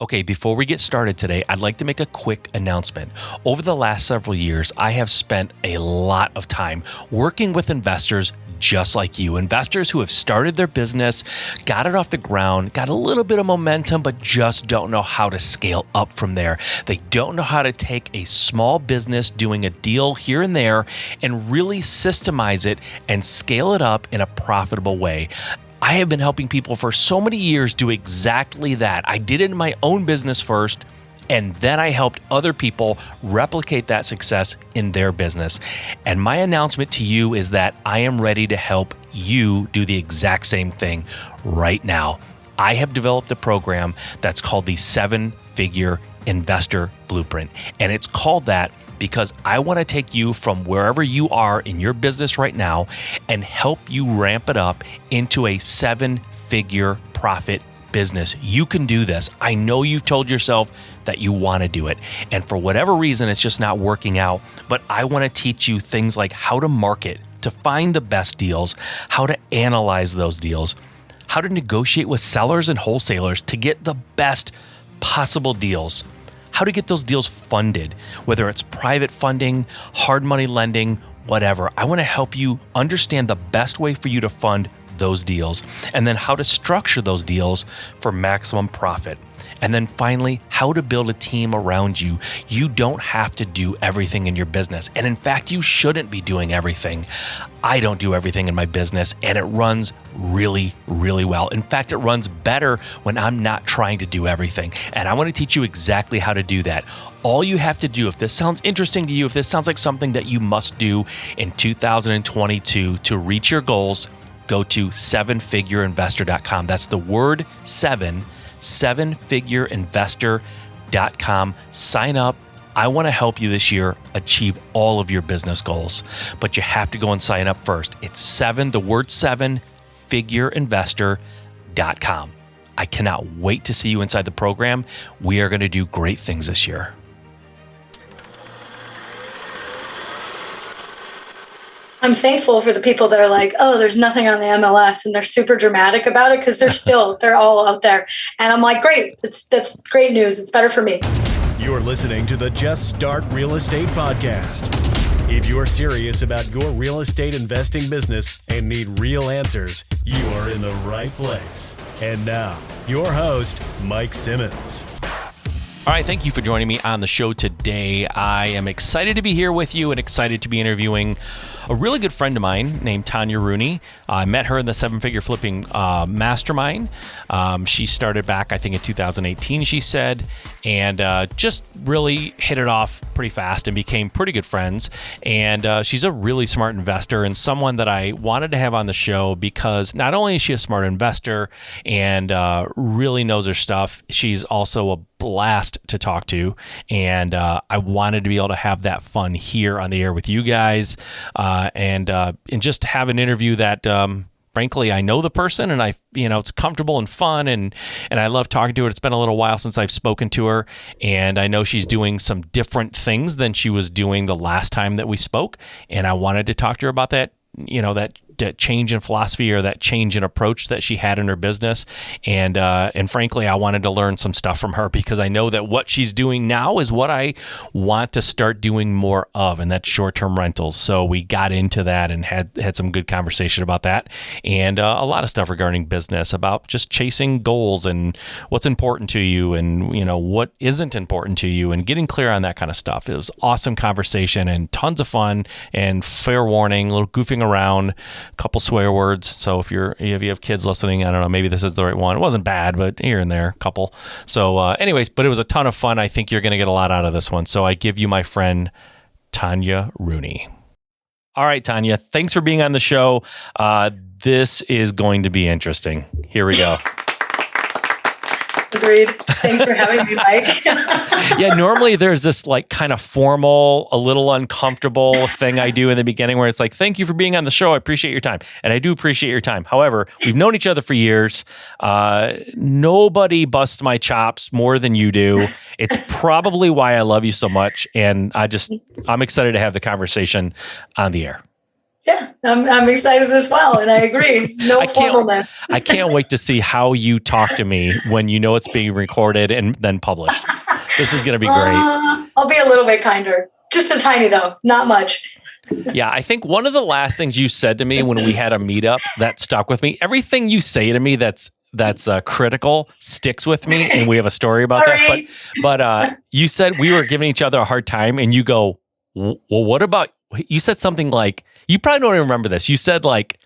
Okay, before we get started today, I'd like to make a quick announcement. Over the last several years, I have spent a lot of time working with investors just like you, investors who have started their business, got it off the ground, got a little bit of momentum, but just don't know how to scale up from there. They don't know how to take a small business doing a deal here and there and really systemize it and scale it up in a profitable way. I have been helping people for so many years do exactly that. I did it in my own business first, and then I helped other people replicate that success in their business. And my announcement to you is that I am ready to help you do the exact same thing right now. I have developed a program that's called the 7-Figure Investor Blueprint, and it's called that because I want to take you from wherever you are in your business right now and help you ramp it up into a 7-figure profit business. You can do this. I know you've told yourself that you want to do it, and for whatever reason, it's just not working out. But I want to teach you things like how to market, to find the best deals, how to analyze those deals, how to negotiate with sellers and wholesalers to get the best possible deals, how to get those deals funded, whether it's private funding, hard money lending, whatever. I want to help you understand the best way for you to fund those deals, and then how to structure those deals for maximum profit. And then finally, how to build a team around you. You don't have to do everything in your business. And in fact, you shouldn't be doing everything. I don't do everything in my business, and it runs really, really well. In fact, it runs better when I'm not trying to do everything. And I want to teach you exactly how to do that. All you have to do, if this sounds interesting to you, if this sounds like something that you must do in 2022 to reach your goals, go to 7figureinvestor.com. That's the word 7, 7figureinvestor.com. Sign up. I want to help you this year achieve all of your business goals, but you have to go and sign up first. It's 7, the word 7, figureinvestor.com. I cannot wait to see you inside the program. We are going to do great things this year. I'm thankful for the people that are like, oh, there's nothing on the MLS, and they're super dramatic about it because they're all out there. And I'm like, great, that's great news. It's better for me. You're listening to the Just Start Real Estate Podcast. If you're serious about your real estate investing business and need real answers, you are in the right place. And now, your host, Mike Simmons. All right, thank you for joining me on the show today. I am excited to be here with you and excited to be interviewing a really good friend of mine named Tanya Rooney. I met her in the 7-Figure Flipping Mastermind. She started back, I think, in 2018, she said, and just really hit it off pretty fast and became pretty good friends. And she's a really smart investor and someone that I wanted to have on the show because not only is she a smart investor and really knows her stuff, she's also a blast to talk to, and I wanted to be able to have that fun here on the air with you guys, and just have an interview that frankly I know the person, and it's comfortable and fun, and I love talking to her. It's been a little while since I've spoken to her, and I know she's doing some different things than she was doing the last time that we spoke, and I wanted to talk to her about that, that change in philosophy or that change in approach that she had in her business. And frankly, I wanted to learn some stuff from her because I know that what she's doing now is what I want to start doing more of, and that's short-term rentals. So we got into that and had some good conversation about that, and a lot of stuff regarding business, about just chasing goals and what's important to you and, what isn't important to you, and getting clear on that kind of stuff. It was awesome conversation and tons of fun, and fair warning, a little goofing around, couple swear words. So if you have kids listening, I don't know, maybe this is the right one. It wasn't bad, but here and there, a couple. So anyways, but it was a ton of fun. I think you're going to get a lot out of this one. So I give you my friend, Tanya Rooney. All right, Tanya, thanks for being on the show. This is going to be interesting. Here we go. Agreed. Thanks for having me, Mike. Yeah, normally there's this like kind of formal, a little uncomfortable thing I do in the beginning where it's like, thank you for being on the show. I appreciate your time. And I do appreciate your time. However, we've known each other for years. Nobody busts my chops more than you do. It's probably why I love you so much. And I'm excited to have the conversation on the air. Yeah, I'm excited as well, and I agree. No formalness. I can't wait to see how you talk to me when you know it's being recorded and then published. This is going to be great. I'll be a little bit kinder. Just a tiny, though. Not much. Yeah, I think one of the last things you said to me when we had a meetup that stuck with me, everything you say to me that's critical sticks with me, and we have a story about that. But you said we were giving each other a hard time, and you go, well, what about, you said something like, you probably don't even remember this. You said like,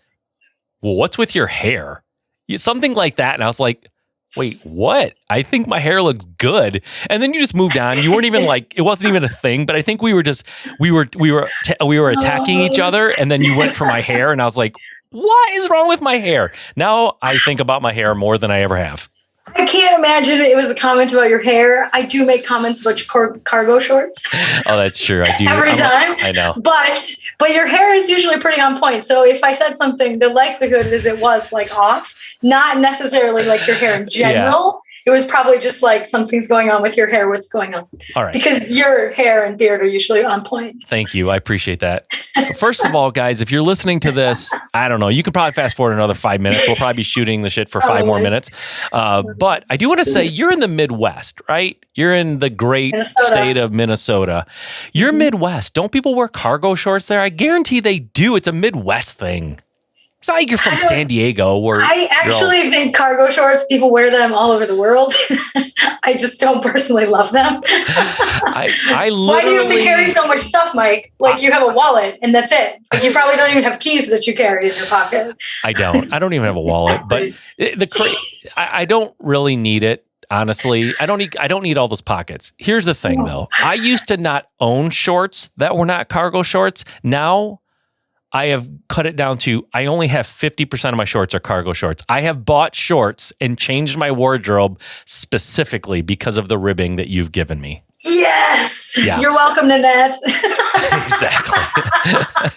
well, what's with your hair? Something like that. And I was like, wait, what? I think my hair looks good. And then you just moved on. You weren't even like, it wasn't even a thing, but I think we were attacking each other. And then you went for my hair, and I was like, what is wrong with my hair? Now I think about my hair more than I ever have. I can't imagine it was a comment about your hair. I do make comments about your cargo shorts. Oh, that's true. I do. Every time. I know. But your hair is usually pretty on point. So if I said something, the likelihood is it was like off, not necessarily like your hair in general. Yeah. It was probably just like something's going on with your hair. What's going on? All right. Because your hair and beard are usually on point. Thank you. I appreciate that. First of all, guys, if you're listening to this, I don't know. You can probably fast forward another 5 minutes. We'll probably be shooting the shit for 5 more minutes. But I do want to say you're in the Midwest, right? You're in the great state of Minnesota. You're Midwest. Don't people wear cargo shorts there? I guarantee they do. It's a Midwest thing. It's not like you're from San Diego. I actually think cargo shorts, people wear them all over the world. I just don't personally love them. I literally, why do you have to carry so much stuff, Mike? Like you have a wallet and that's it. Like you probably don't even have keys that you carry in your pocket. I don't even have a wallet, but I don't really need it. Honestly, I don't need all those pockets. Here's the thing though. I used to not own shorts that were not cargo shorts. Now I have cut it down to I only have 50% of my shorts are cargo shorts. I have bought shorts and changed my wardrobe specifically because of the ribbing that you've given me. Yes. Yeah. You're welcome, Nanette. Exactly. I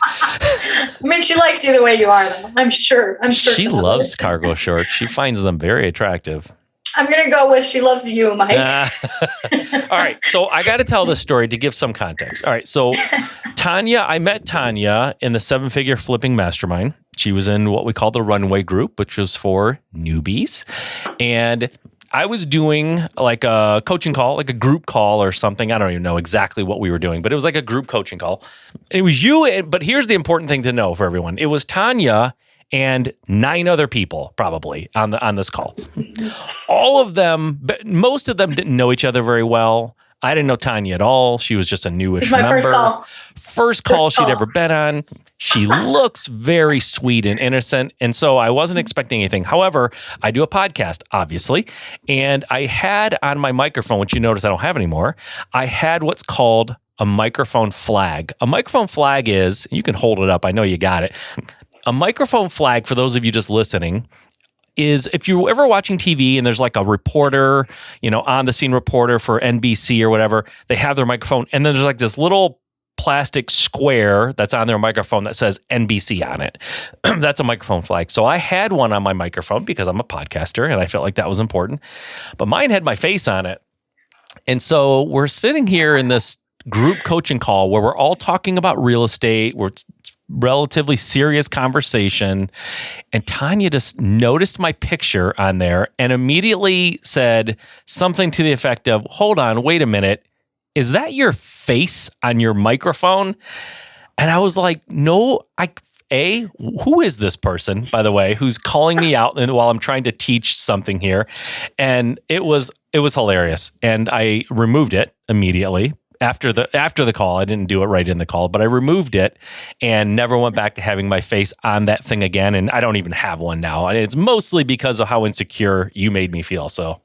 mean, she likes you the way you are, though. I'm sure. She loves cargo shorts. She finds them very attractive. I'm going to go with she loves you, Mike. All right. So I got to tell this story to give some context. All right. So I met Tanya in the 7-figure flipping mastermind. She was in what we call the runway group, which was for newbies. And I was doing like a coaching call, like a group call or something. I don't even know exactly what we were doing, but it was like a group coaching call. And it was you. But here's the important thing to know for everyone. It was Tanya and 9 other people probably on this call. All of them, but most of them didn't know each other very well. I didn't know Tanya at all. She was just a newish member. First call she'd ever been on. She looks very sweet and innocent. And so I wasn't expecting anything. However, I do a podcast, obviously. And I had on my microphone, which you notice I don't have anymore, I had what's called a microphone flag. A microphone flag is, you can hold it up. I know you got it. A microphone flag, for those of you just listening, is if you're ever watching TV and there's like a reporter, on the scene reporter for NBC or whatever, they have their microphone and then there's like this little plastic square that's on their microphone that says NBC on it. That's a microphone flag. So I had one on my microphone because I'm a podcaster and I felt like that was important, but mine had my face on it. And so we're sitting here in this group coaching call where we're all talking about real estate. It's relatively serious conversation. And Tanya just noticed my picture on there and immediately said something to the effect of, hold on, wait a minute. Is that your face on your microphone? And I was like, no, who is this person, by the way, who's calling me out while I'm trying to teach something here? And it was hilarious. And I removed it immediately. After the call, I didn't do it right in the call, but I removed it and never went back to having my face on that thing again. And I don't even have one now. And it's mostly because of how insecure you made me feel. So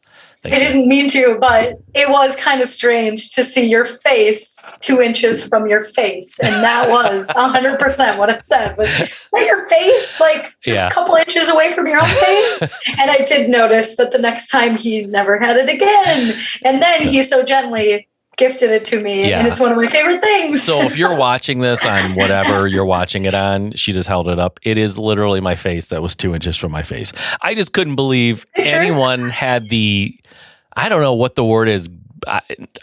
I didn't mean to, but it was kind of strange to see your face 2 inches from your face. And that was 100% what I said was, is that your face? Like just a couple inches away from your own face? And I did notice that the next time he never had it again. And then he so gently gifted it to me, and it's one of my favorite things. So if you're watching this on whatever you're watching it on, she just held it up. It is literally my face that was 2 inches from my face. I just couldn't believe anyone had I don't know what the word is.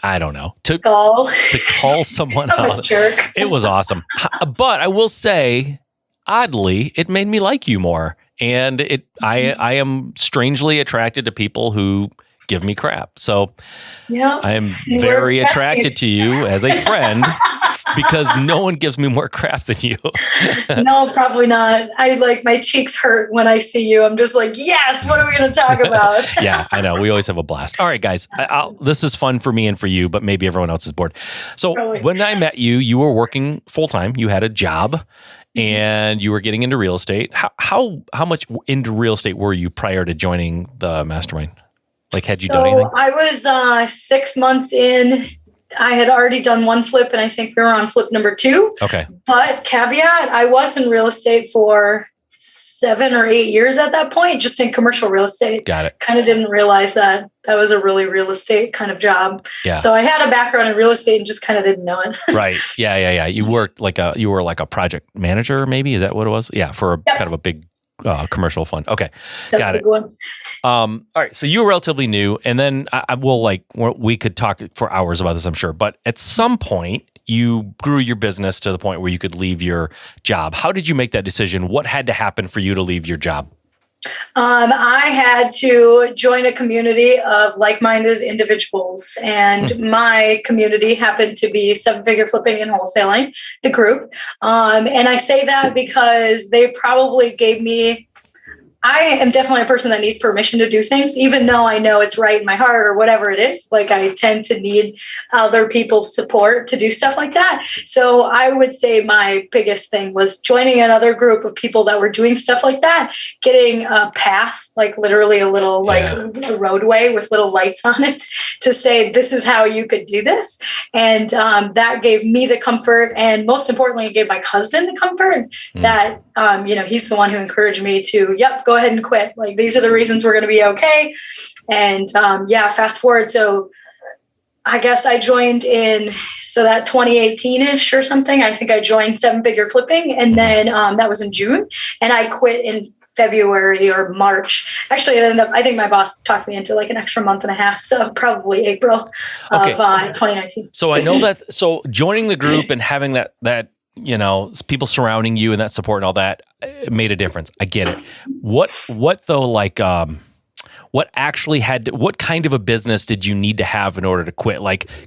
I don't know. To call someone out. Jerk. It was awesome. But I will say, oddly, it made me like you more. And I am strangely attracted to people who give me crap. So I am very attracted to you as a friend because no one gives me more crap than you. No, probably not. My cheeks hurt when I see you. I'm just like, yes, what are we going to talk about? Yeah, I know. We always have a blast. All right, guys, this is fun for me and for you, but maybe everyone else is bored. So when I met you, you were working full-time. You had a job and you were getting into real estate. How much into real estate were you prior to joining the mastermind? Had you done anything? I was 6 months in. I had already done one flip, and I think we were on flip number 2. Okay. But caveat, I was in real estate for 7 or 8 years at that point, just in commercial real estate. Got it. Kind of didn't realize that was a really real estate kind of job. Yeah. So I had a background in real estate and just kind of didn't know it. Right. Yeah. You worked you were like a project manager, maybe? Is that what it was? Yeah. For kind of a big commercial fund. Okay. That's got it. All right. So you were relatively new, and then we could talk for hours about this, I'm sure. But at some point, you grew your business to the point where you could leave your job. How did you make that decision? What had to happen for you to leave your job? I had to join a community of like-minded individuals, and my community happened to be 7-figure flipping and wholesaling, the group. And I say that because they probably gave me, I am definitely a person that needs permission to do things, even though I know it's right in my heart or whatever it is. I tend to need other people's support to do stuff like that. So I would say my biggest thing was joining another group of people that were doing stuff like that, getting a path, literally a little a roadway with little lights on it to say, this is how you could do this. And that gave me the comfort. And most importantly, it gave my husband the comfort that, he's the one who encouraged me to, go ahead and quit. These are the reasons we're going to be okay. And fast forward. So I guess I joined in, that 2018-ish or something. I think I joined 7-figure flipping. And then that was in June. And I quit in February or March. Actually, I think my boss talked me into an extra month and a half. So probably April of 2019. So I know that. So joining the group and having that people surrounding you and that support and all that, it made a difference. I get it. What though, what actually what kind of a business did you need to have in order to quit?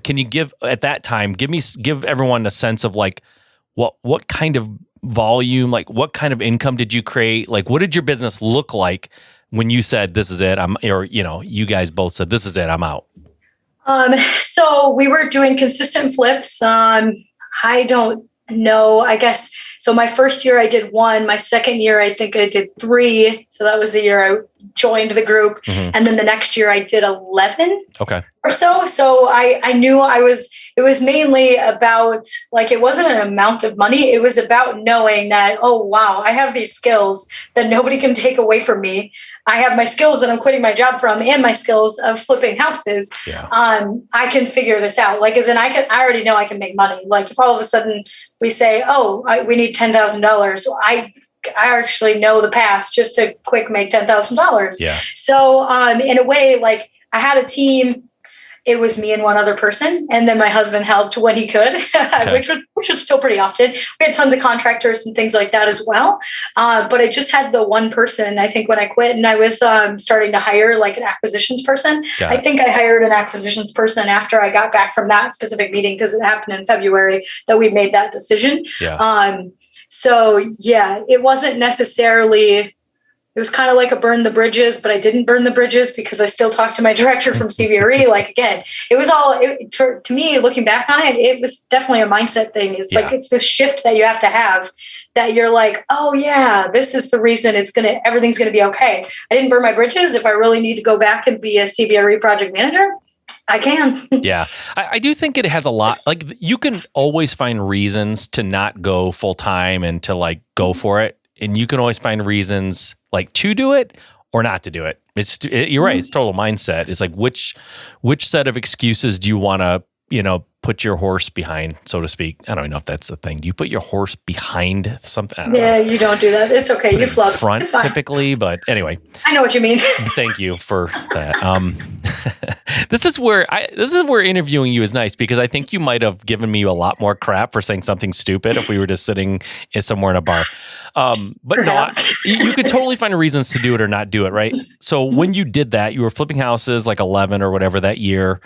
Can you give everyone a sense of what kind of volume, what kind of income did you create? What did your business look like when you said, this is it, you guys both said, this is it, I'm out? So we were doing consistent flips. I don't know, I guess. So my first year I did 1, my second year, I think I did 3. So that was the year I joined the group. And then the next year I did 11 or so. So I knew it was mainly about, it wasn't an amount of money. It was about knowing that, oh, wow, I have these skills that nobody can take away from me. I have my skills that I'm quitting my job from and my skills of flipping houses. Yeah. I can figure this out. I already know I can make money. If all of a sudden we say, we need $10,000. I actually know the path just to quick make $10,000. Yeah. So in a way, I had a team. It was me and one other person. And then my husband helped when he could, which was still pretty often. We had tons of contractors and things like that as well. But I just had the one person, I think, when I quit, and I was starting to hire an acquisitions person. I think I hired an acquisitions person after I got back from that specific meeting, because it happened in February that we made that decision. Yeah. It wasn't necessarily, it was kind of like a burn the bridges, but I didn't burn the bridges because I still talked to my director from CBRE. Again, it was all, to me, looking back on it, it was definitely a mindset thing. It's it's this shift that you have to have, that you're oh yeah, this is the reason everything's going to be okay. I didn't burn my bridges. If I really need to go back and be a CBRE project manager, I can. Yeah. I do think it has a lot, you can always find reasons to not go full time and to go for it. And you can always find reasons to do it or not to do it. You're right. It's total mindset. It's which set of excuses do you want to put your horse behind, so to speak. I don't even know if that's the thing. Do you put your horse behind something? I don't know. You don't do that. It's okay. You flub. Front It's fine. typically, but anyway. I know what you mean. Thank you for that. This is where interviewing you is nice, because I think you might have given me a lot more crap for saying something stupid if we were just sitting somewhere in a bar. But no, you could totally find reasons to do it or not do it, right? So when you did that, you were flipping houses like 11 or whatever that year.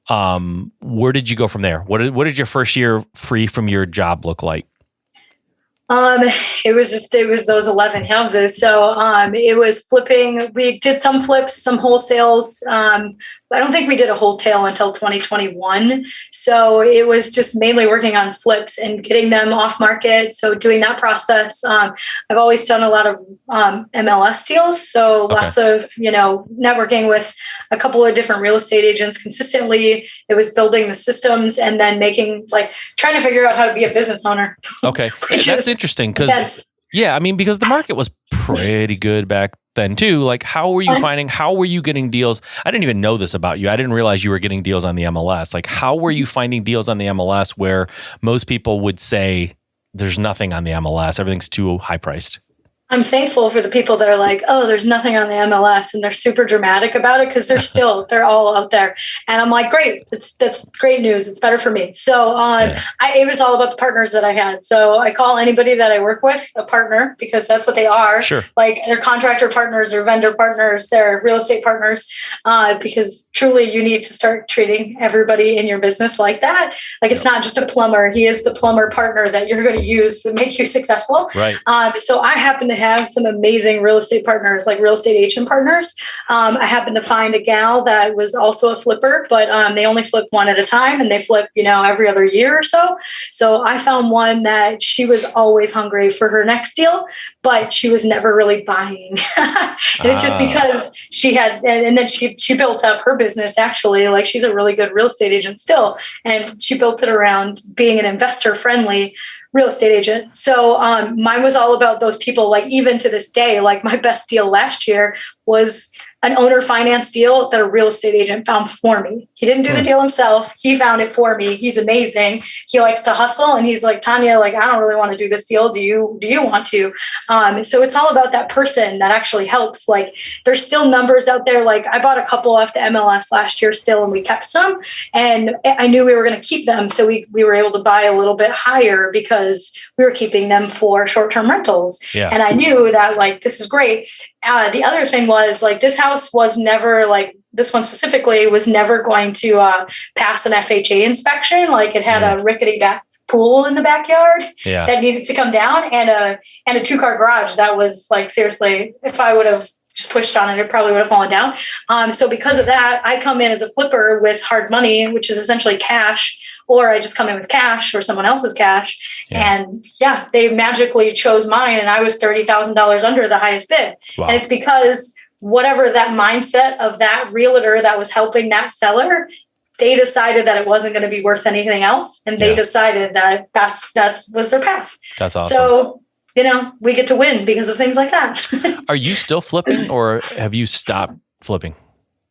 Where did you go from there? What did your first year free from your job look like? It was those 11 houses. So, it was flipping. We did some flips, some wholesales. I don't think we did a wholesale until 2021. So it was just mainly working on flips and getting them off market. So doing that process. I've always done a lot of MLS deals. So lots of, networking with a couple of different real estate agents consistently. It was building the systems and then trying to figure out how to be a business owner. Okay. That's interesting because because the market was pretty good back then too. Like, how were you getting deals? I didn't even know this about you. I didn't realize you were getting deals on the MLS. Like, how were you finding deals on the MLS where most people would say there's nothing on the MLS, everything's too high priced? I'm thankful for the people that are like, oh, there's nothing on the MLS, and they're super dramatic about it because they're all out there. And I'm like, great, that's great news. It's better for me. So it was all about the partners that I had. So I call anybody that I work with a partner because that's what they are. Sure. Like they're contractor partners or vendor partners, they're real estate partners, because truly you need to start treating everybody in your business like that. Like it's not just a plumber. He is the plumber partner that you're going to use to make you successful. Right. So I happen to have some amazing real estate partners, like real estate agent partners. I happened to find a gal that was also a flipper, but they only flip one at a time and they flip, every other year or so. So I found one that she was always hungry for her next deal, but she was never really buying. And it's just because she had, and then she built up her business actually, like she's a really good real estate agent still. And she built it around being an investor friendly real estate agent. So mine was all about those people, like even to this day, like my best deal last year was an owner finance deal that a real estate agent found for me. He didn't do the deal himself. He found it for me. He's amazing. He likes to hustle. And he's like, Tanya, like, I don't really want to do this deal. Do you want to? So it's all about that person that actually helps. Like there's still numbers out there. Like I bought a couple off the MLS last year still, and we kept some, and I knew we were going to keep them. So we were able to buy a little bit higher because we were keeping them for short-term rentals. Yeah. And I knew that like, this is great. The other thing was like, this house was never like, this one specifically was never going to pass an FHA inspection. Like it had a rickety back pool in the backyard that needed to come down, and a 2-car garage that was like, seriously, if I would have just pushed on it, it probably would have fallen down. So because of that, I come in as a flipper with hard money, which is essentially cash, or I just come in with cash or someone else's cash. Yeah. And they magically chose mine, and I was $30,000 under the highest bid. Wow. And it's because whatever that mindset of that realtor that was helping that seller, they decided that it wasn't going to be worth anything else. And they decided that that was their path. That's awesome. So, we get to win because of things like that. Are you still flipping, or have you stopped flipping?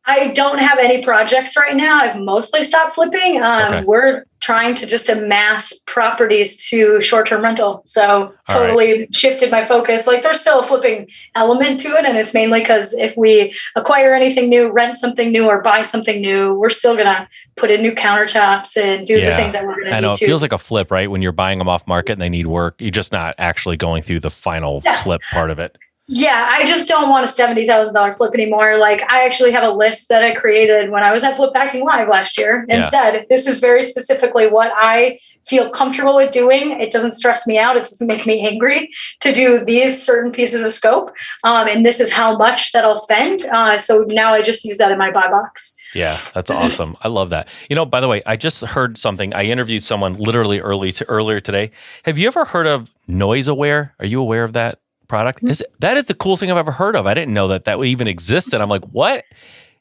I don't have any projects right now. I've mostly stopped flipping. We're trying to just amass properties to short-term rental. So totally shifted my focus. Like there's still a flipping element to it. And it's mainly because if we acquire anything new, rent something new, or buy something new, we're still going to put in new countertops and do the things that we're going to do. I know it feels like a flip, right? When you're buying them off market and they need work, you're just not actually going through the final flip part of it. Yeah, I just don't want a $70,000 flip anymore. Like I actually have a list that I created when I was at Flip Packing Live last year and said, this is very specifically what I feel comfortable with doing. It doesn't stress me out. It doesn't make me angry to do these certain pieces of scope. And this is how much that I'll spend. So now I just use that in my buy box. Yeah, that's awesome. I love that. By the way, I just heard something. I interviewed someone literally earlier today. Have you ever heard of Noise Aware? Are you aware of that product? That is the coolest thing I've ever heard of. I didn't know that would even exist. And I'm like, what?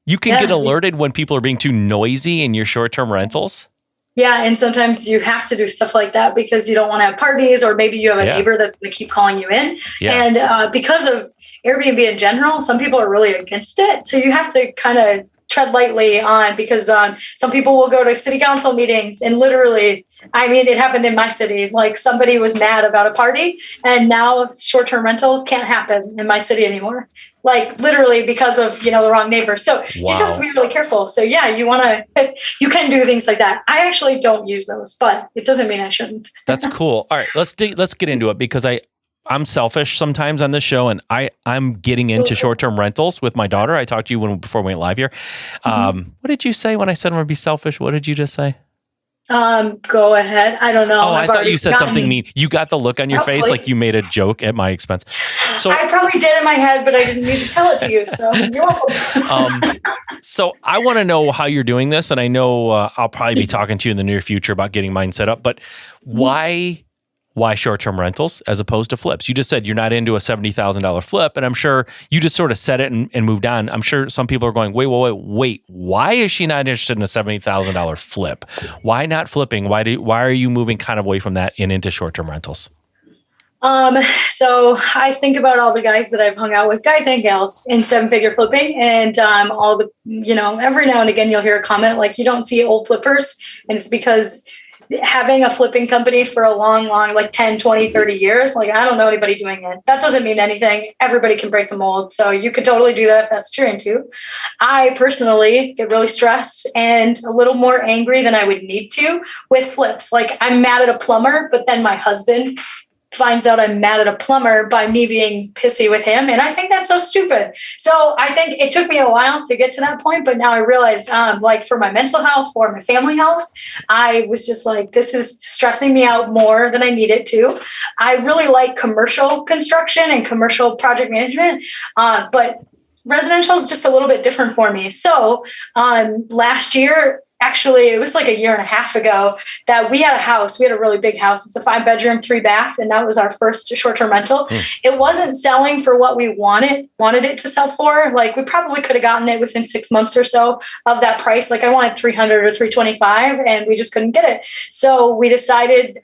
You can get alerted when people are being too noisy in your short-term rentals? Yeah. And sometimes you have to do stuff like that because you don't want to have parties, or maybe you have a neighbor that's going to keep calling you in. Yeah. And because of Airbnb in general, some people are really against it. So you have to kind of tread lightly on, because some people will go to city council meetings and literally, I mean, it happened in my city. Like somebody was mad about a party and now short-term rentals can't happen in my city anymore. Like literally because of, the wrong neighbor. So you just have to be really careful. So yeah, you can do things like that. I actually don't use those, but it doesn't mean I shouldn't. That's cool. All right, let's get into it, because I'm selfish sometimes on this show, and I'm getting into short-term rentals with my daughter. I talked to you before we went live here. What did you say when I said I'm going to be selfish? What did you just say? Go ahead. I don't know. Oh, I thought you said something mean. You got the look on your face like you made a joke at my expense. So I probably did in my head, but I didn't need to tell it to you. So you're welcome. So I want to know how you're doing this, and I know I'll probably be talking to you in the near future about getting mine set up. But why short-term rentals as opposed to flips? You just said you're not into a $70,000 flip, and I'm sure you just sort of said it and moved on. I'm sure some people are going, wait, why is she not interested in a $70,000 flip? Why not flipping? Why are you moving kind of away from that and into short-term rentals? So I think about all the guys that I've hung out with, guys and gals, in seven-figure flipping, and all the, every now and again you'll hear a comment like, you don't see old flippers, and it's because having a flipping company for a long, like 10, 20, 30 years, like I don't know anybody doing it. That doesn't mean anything. Everybody can break the mold. So you could totally do that if that's what you're into. I personally get really stressed and a little more angry than I would need to with flips. Like I'm mad at a plumber, but then my husband finds out I'm mad at a plumber by me being pissy with him. And I think that's so stupid. So I think it took me a while to get to that point, but now I realized like for my mental health, for my family health, I was just like, this is stressing me out more than I need it to. I really like commercial construction and commercial project management, but residential is just a little bit different for me. So last year, actually, it was like a year and a half ago that we had a house. We had a really big house. It's a 5-bedroom, 3-bath, and that was our first short-term rental. It wasn't selling for what we wanted it to sell for. Like we probably could have gotten it within 6 months or so of that price. Like I wanted 300 or 325, and we just couldn't get it. So we decided,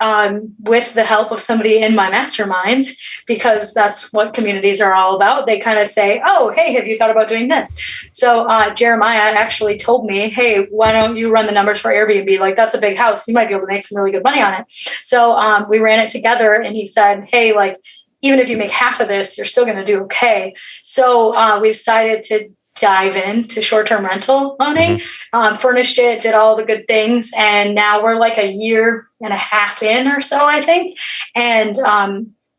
with the help of somebody in my mastermind, because that's what communities are all about. They kind of say, "Oh, hey, have you thought about doing this?" So Jeremiah actually told me, "Hey, why don't you run the numbers for Airbnb? Like that's a big house. You might be able to make some really good money on it." So we ran it together, and he said, "Hey, like even if you make half of this, you're still going to do okay." So we decided to dive into short-term rental owning, furnished it, did all the good things. And now we're like a year and a half in or so, I think. And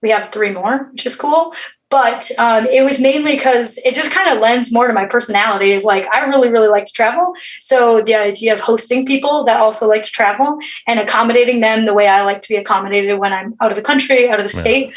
we have 3 more, which is cool. But it was mainly because it just kind of lends more to my personality. Like I really, really like to travel. So the idea of hosting people that also like to travel and accommodating them the way I like to be accommodated when I'm out of the country, out of the state.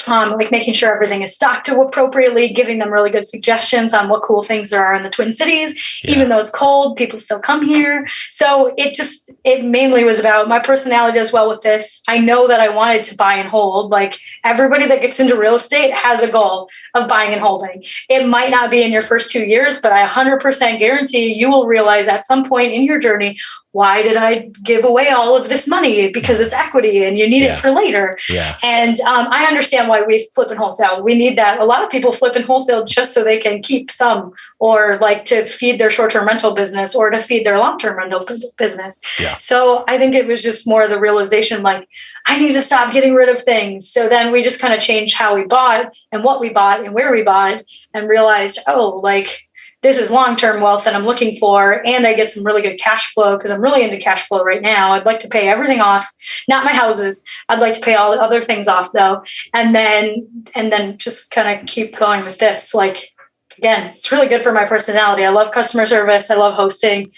Like making sure everything is stocked appropriately, giving them really good suggestions on what cool things there are in the Twin Cities. Even though it's cold, people still come here. So it mainly was about my personality as well with this. I know that I wanted to buy and hold. Like everybody that gets into real estate has a goal of buying and holding. It might not be in your first 2 years, but I 100% guarantee you will realize at some point in your journey, why did I give away all of this money? Because it's equity and you need it for later. And I understand why we flip and wholesale. We need that. A lot of people flip and wholesale just so they can keep some, or like to feed their short-term rental business or to feed their long-term rental business. So I think it was just more the realization, like, I need to stop getting rid of things. So then we just kind of changed how we bought and what we bought and where we bought, and realized, oh, like, this is long-term wealth that I'm looking for, and I get some really good cash flow because I'm really into cash flow right now. I'd like to pay everything off, not my houses. I'd like to pay all the other things off though, and then just kind of keep going with this. Like, again, it's really good for my personality. I love customer service. I love hosting.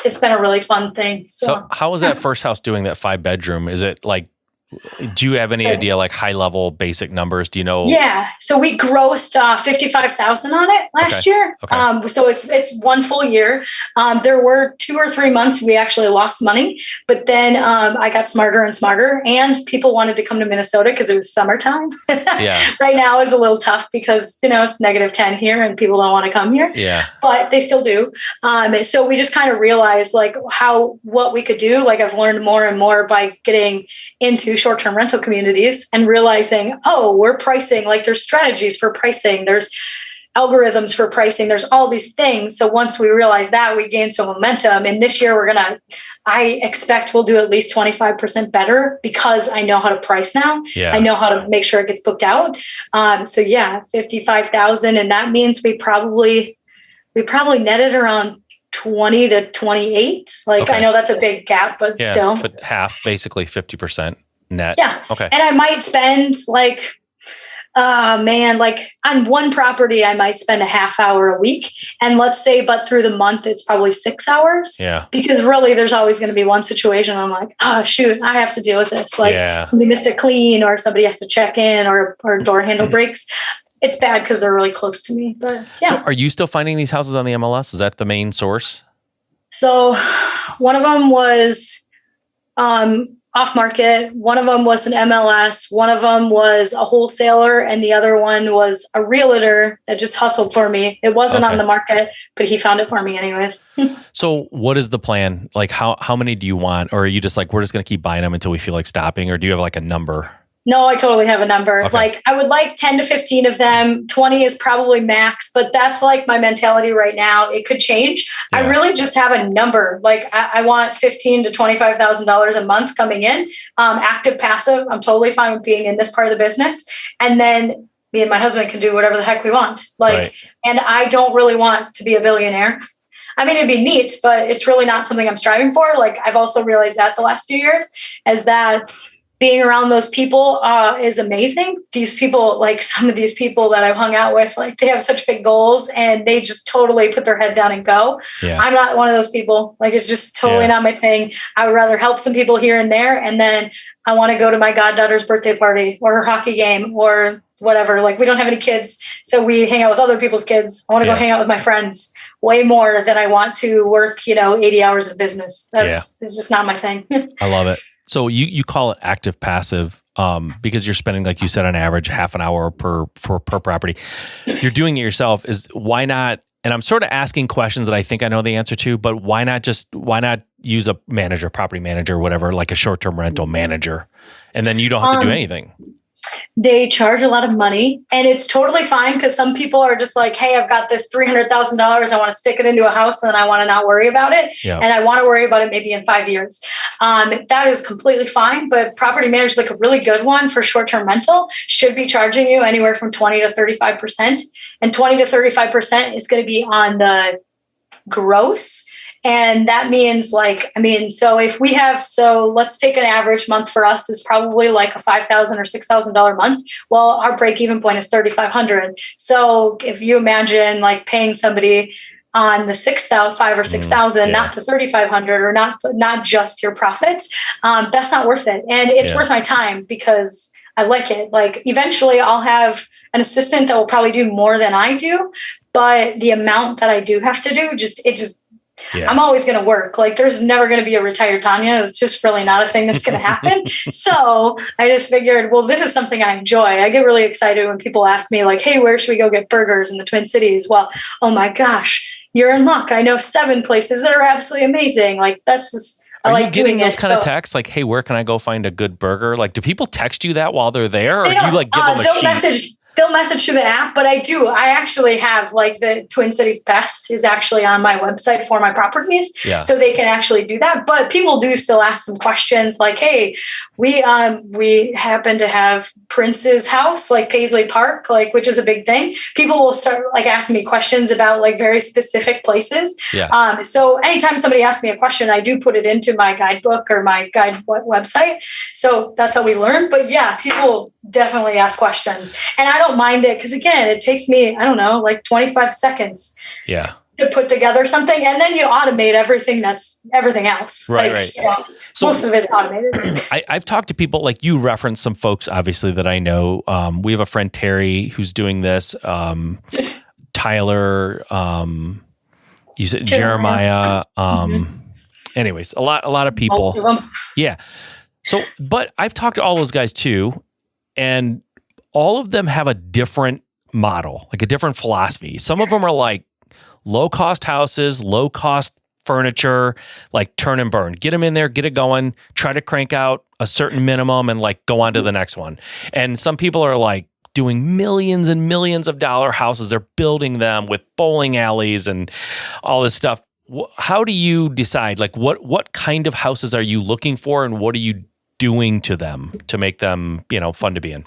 It's been a really fun thing. So how was that first house doing, that 5-bedroom? Is it like, do you have any idea, like high level basic numbers? Do you know? Yeah. So we grossed $55,000 on it last year. So it's 1 full year. There were 2 or 3 months we actually lost money, but then I got smarter and smarter, and people wanted to come to Minnesota because it was summertime. Right now is a little tough because, it's -10 here and people don't want to come here. But they still do. So we just kind of realized like what we could do. Like I've learned more and more by getting into short-term rental communities and realizing, oh, we're pricing, like there's strategies for pricing. There's algorithms for pricing. There's all these things. So once we realize that, we gain some momentum. And this year I expect we'll do at least 25% better because I know how to price now. Yeah. I know how to make sure it gets booked out. So yeah, 55,000. And that means we probably netted around 20 to 28. Like, Okay. I know that's a big gap, but still. But half, basically 50% net. Yeah. Okay. And I might spend like on one property, I might spend a half hour a week. And let's say, but through the month, it's probably 6 hours. Yeah. Because really there's always going to be one situation I'm like, oh shoot, I have to deal with this. Like somebody missed a clean or somebody has to check in or door handle breaks. It's bad because they're really close to me. But yeah. So are you still finding these houses on the MLS? Is that the main source? So one of them was off market. One of them was an MLS. One of them was a wholesaler. And the other one was a realtor that just hustled for me. It wasn't on the market, but he found it for me anyways. So what is the plan? Like how many do you want? Or are you just like, we're just going to keep buying them until we feel like stopping? Or do you have like a number? No, I totally have a number. Okay. Like I would like 10 to 15 of them. 20 is probably max, but that's like my mentality right now. It could change. Yeah. I really just have a number. Like I want $15,000 to $25,000 a month coming in. Active, passive. I'm totally fine with being in this part of the business. And then me and my husband can do whatever the heck we want. And I don't really want to be a billionaire. I mean, it'd be neat, but it's really not something I'm striving for. Like I've also realized that the last few years is that being around those people is amazing. These people, like some of these people that I've hung out with, like they have such big goals and they just totally put their head down and go. Yeah. I'm not one of those people. Like it's just totally not my thing. I would rather help some people here and there. And then I want to go to my goddaughter's birthday party or her hockey game or whatever. Like we don't have any kids. So we hang out with other people's kids. I want to go hang out with my friends way more than I want to work, 80 hours of business. It's just not my thing. I love it. So you call it active passive because you're spending, like you said, on average half an hour per property. You're doing it yourself. Why not? And I'm sort of asking questions that I think I know the answer to, but why not use a manager, property manager, whatever, like a short-term rental manager, and then you don't have to do anything. They charge a lot of money and it's totally fine because some people are just like, hey, I've got this $300,000. I want to stick it into a house and I want to not worry about it. Yeah. And I want to worry about it maybe in 5 years. That is completely fine. But property managers, like a really good one for short-term rental, should be charging you anywhere from 20 to 35%. And 20 to 35% is going to be on the gross. And that means so if we have, let's take an average month for us is probably like a $5,000 or $6,000 month. Well, our break-even point is $3,500. So if you imagine like paying somebody on the $5,000 or $6,000, not the $3,500 or not just your profits, that's not worth it. And it's worth my time because I like it. Like eventually I'll have an assistant that will probably do more than I do, but the amount that I do have to do, I'm always going to work. Like there's never going to be a retired Tanya. It's just really not a thing that's going to happen. So I just figured, well, this is something I enjoy. I get really excited when people ask me like, hey, where should we go get burgers in the Twin Cities? Well, oh my gosh, you're in luck. I know 7 places that are absolutely amazing. Like that's just, Are you getting those kind of texts? Like, hey, where can I go find a good burger? Like, do people text you that while they're there? Or do you like give them a sheet? They'll message through the app, but I actually have like the Twin Cities Best is actually on my website for my properties. Yeah. So they can actually do that. But people do still ask some questions like, hey, we happen to have Prince's house, like Paisley Park, like, which is a big thing. People will start like asking me questions about like very specific places. Yeah. So anytime somebody asks me a question, I do put it into my guidebook or my guide website. So that's how we learn. But yeah, people definitely ask questions. And I don't mind it because again, it takes me, I don't know, like 25 seconds to put together something. And then you automate everything else. Right. So most of it automated. I've talked to people like you referenced some folks, obviously, that I know. We have a friend, Terry, who's doing this. Tyler, you said Jeremiah. Anyways, a lot of people. Most of them. Yeah. So, but I've talked to all those guys too. And all of them have a different model, like a different philosophy. Some of them are like low-cost houses, low-cost furniture, like turn and burn. Get them in there, get it going, try to crank out a certain minimum and like go on to the next one. And some people are like doing millions and millions of dollar houses. They're building them with bowling alleys and all this stuff. How do you decide, like, what kind of houses are you looking for, and what are you doing to them to make them, fun to be in?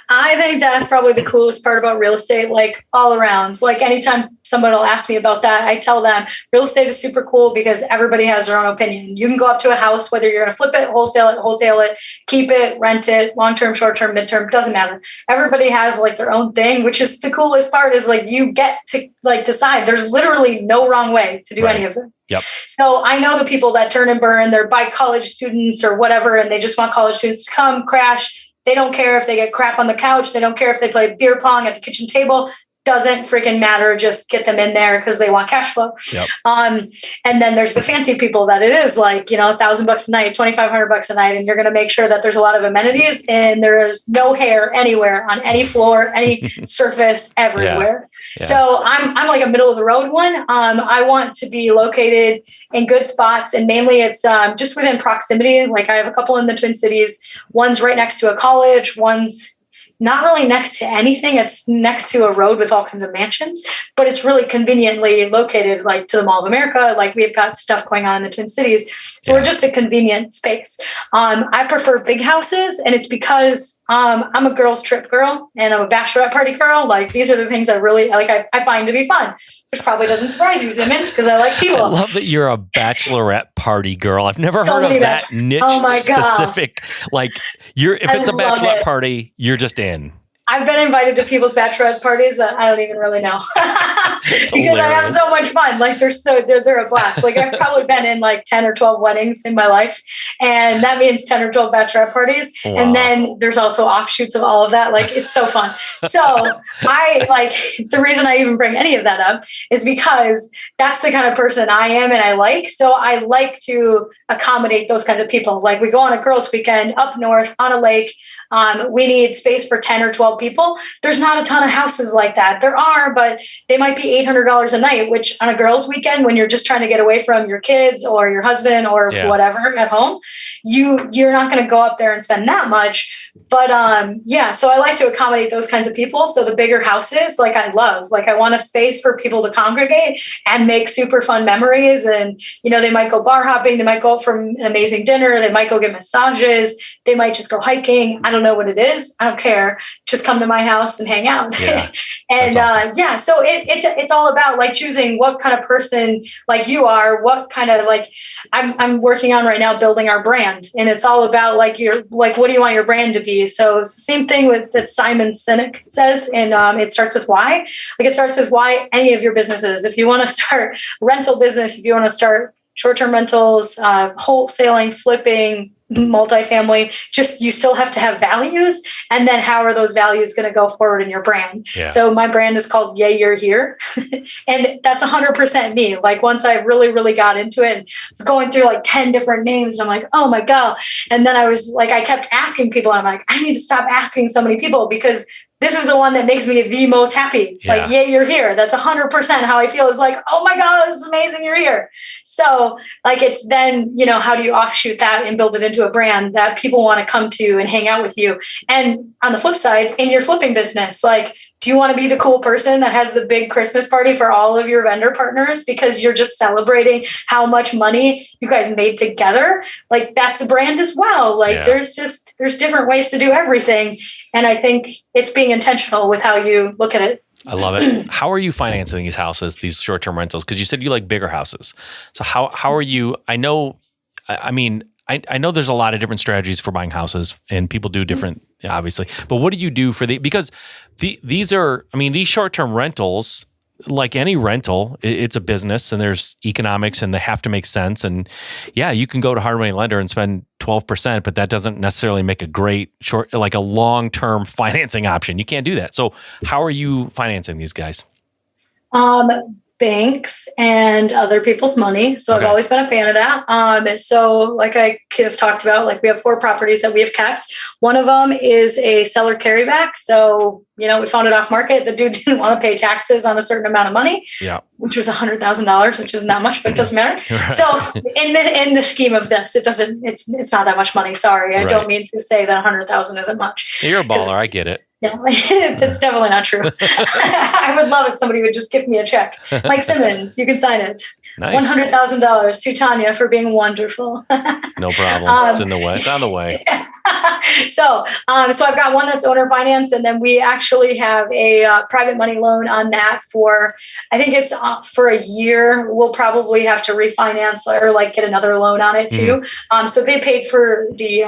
I think that's probably the coolest part about real estate, like all around. Like anytime somebody will ask me about that, I tell them real estate is super cool because everybody has their own opinion. You can go up to a house, whether you're going to flip it, wholesale it, keep it, rent it, long-term, short-term, midterm, doesn't matter. Everybody has like their own thing, which is the coolest part is like you get to like decide. There's literally no wrong way to do any of them. Yep. So I know the people that turn and burn, they're by college students or whatever, and they just want college students to come crash. They don't care if they get crap on the couch. They don't care if they play beer pong at the kitchen table. Doesn't freaking matter. Just get them in there because they want cash flow. Yep. And then there's the fancy people that it is like, $1,000 a night, $2,500 a night. And you're going to make sure that there's a lot of amenities and there is no hair anywhere on any floor, any surface everywhere. Yeah. So I'm like a middle of the road one. I want to be located in good spots, and mainly it's just within proximity. Like I have a couple in the Twin Cities. One's right next to a college. One's not really next to anything. It's next to a road with all kinds of mansions, but it's really conveniently located like to the Mall of America. Like we've got stuff going on in the Twin Cities. So we're just a convenient space. I prefer big houses, and it's because I'm a girls trip girl and I'm a bachelorette party girl. Like these are the things I really like. I find to be fun, which probably doesn't surprise you, Simmons, because I like people. I love that you're a bachelorette party girl. I've never heard of that niche specific. Like if it's a bachelorette party, you're just in. I've been invited to people's bachelorette parties that I don't even really know because hilarious. I have so much fun. Like they're a blast. Like I've probably been in like 10 or 12 weddings in my life, and that means 10 or 12 bachelorette parties. Wow. And then there's also offshoots of all of that. Like it's so fun. So the reason I even bring any of that up is because that's the kind of person I am and I like. So I like to accommodate those kinds of people. Like we go on a girls' weekend up north on a lake. We need space for 10 or 12 people. There's not a ton of houses like that. There are, but they might be $800 a night, which on a girls' weekend, when you're just trying to get away from your kids or your husband or whatever at home, you're not going to go up there and spend that much. But so I like to accommodate those kinds of people. So the bigger houses, like I love, like I want a space for people to congregate and make super fun memories. And, they might go bar hopping. They might go out for an amazing dinner. They might go get massages. They might just go hiking. I don't know what it is. I don't care. Just come to my house and hang out. Yeah, and awesome. So it's all about like choosing what kind of person like you are, what kind of like I'm working on right now, building our brand. And it's all about like what do you want your brand to be? So it's the same thing that Simon Sinek says. And it starts with why. Like it starts with why any of your businesses. If you want to start rental business, if you want to start short-term rentals, wholesaling, flipping, multifamily, you still have to have values. And then how are those values going to go forward in your brand? Yeah. So my brand is called Yay, You're Here. And that's 100% me. Like once I really, really got into it and was going through like 10 different names, and I'm like, oh my God. And then I was like, I kept asking people, and I'm like, I need to stop asking so many people because this is the one that makes me the most happy. Yeah. Like, yay, you're here. That's 100% how I feel is like, oh my God, this is amazing. You're here. So like, it's then, how do you offshoot that and build it into a brand that people want to come to and hang out with you? And on the flip side, in your flipping business, like, do you want to be the cool person that has the big Christmas party for all of your vendor partners because you're just celebrating how much money you guys made together? Like that's a brand as well. Like there's different ways to do everything. And I think it's being intentional with how you look at it. I love it. How are you financing these houses, these short-term rentals? Because you said you like bigger houses. So how are you? I know there's a lot of different strategies for buying houses, and people do different, obviously. But what do you do for because these short-term rentals, like any rental, it's a business and there's economics and they have to make sense. And you can go to hard money lender and spend 12%, but that doesn't necessarily make a great a long-term financing option. You can't do that. So how are you financing these guys? Banks and other people's money. So okay. I've always been a fan of that. So like I have talked about, like we have 4 properties that we have kept. One of them is a seller carryback. So, we found it off market. The dude didn't want to pay taxes on a certain amount of money, which was $100,000, which isn't that much, but it doesn't matter. Right. So in the scheme of this, it's not that much money. Sorry. I don't mean to say that 100,000 isn't much. You're a baller. I get it. Yeah, that's definitely not true. I would love if somebody would just give me a check. Mike Simmons, you can sign it. Nice. $100,000 to Tanya for being wonderful. No problem. It's in the way. It's on the way. So I've got one that's owner finance, and then we actually have a private money loan on that for, I think it's for a year. We'll probably have to refinance or like get another loan on it too. So they paid for the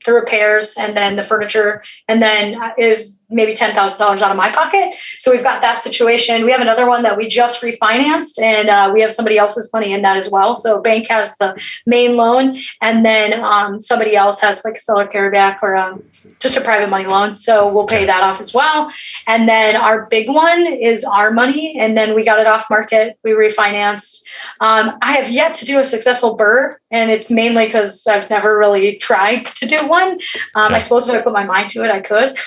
repairs and then the furniture, and then is maybe $10,000 out of my pocket. So we've got that situation. We have another one that we just refinanced, and we have somebody else's money in that as well. So bank has the main loan, and then somebody else has like a seller carryback or just a private money loan. So we'll pay that off as well. And then our big one is our money, and then we got it off market. We refinanced. I have yet to do a successful BRRRR, and it's mainly because I've never really tried to do one. I suppose if I put my mind to it, I could.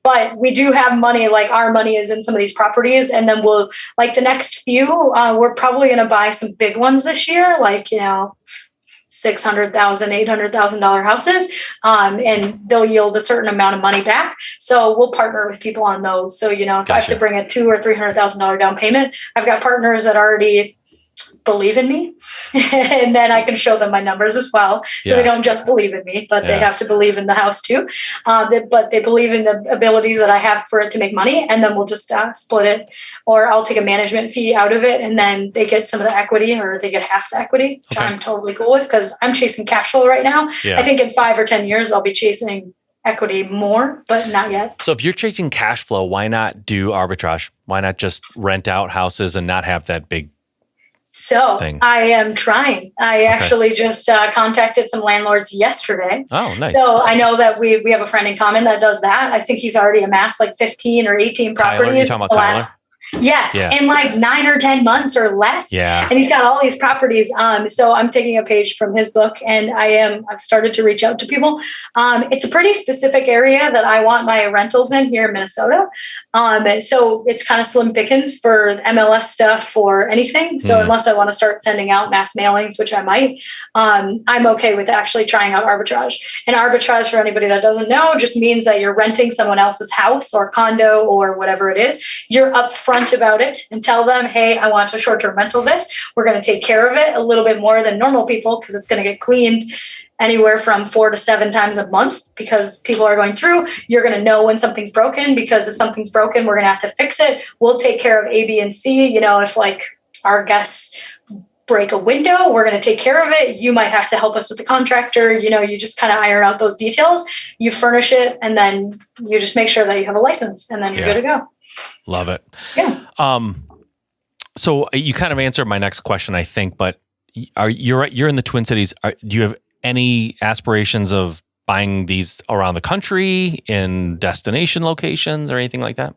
But we do have money, like our money is in some of these properties. And then we'll, like the next few, we're probably going to buy some big ones this year, like, $600,000, $800,000 houses. And they'll yield a certain amount of money back. So we'll partner with people on those. So, if I have to bring a $200,000 or $300,000 down payment, I've got partners that already believe in me, and then I can show them my numbers as well. So they don't just believe in me, but they have to believe in the house too. But they believe in the abilities that I have for it to make money, and then we'll just split it, or I'll take a management fee out of it, and then they get some of the equity, or they get half the equity, which I'm totally cool with because I'm chasing cash flow right now. I think in 5 or 10 years, I'll be chasing equity more, but not yet. So if you're chasing cash flow, why not do arbitrage? Why not just rent out houses and not have that big thing? I am trying. I actually just contacted some landlords yesterday. Oh, nice. So I know that we have a friend in common that does that. I think he's already amassed like 15 or 18 properties. Tyler, you're talking about Tyler? Yes, in like 9 or 10 months or less. Yeah. And he's got all these properties. So I'm taking a page from his book, and I've started to reach out to people. It's a pretty specific area that I want my rentals in here in Minnesota. So it's kind of slim pickings for MLS stuff or anything. So unless I want to start sending out mass mailings, which I might, I'm okay with actually trying out arbitrage. And arbitrage, for anybody that doesn't know, just means that you're renting someone else's house or condo or whatever it is. You're upfront about it and tell them, hey, I want a short-term rental of this. We're going to take care of it a little bit more than normal people because it's going to get cleaned anywhere from 4 to 7 times a month because people are going through. You're going to know when something's broken, because if something's broken, we're going to have to fix it. We'll take care of A, B, and C. If like our guests break a window, we're going to take care of it. You might have to help us with the contractor. You just kind of iron out those details. You furnish it, and then you just make sure that you have a license, and then you're good to go. Love it. Yeah. So you kind of answered my next question, I think, but you're in the Twin Cities. Do you have any aspirations of buying these around the country in destination locations or anything like that?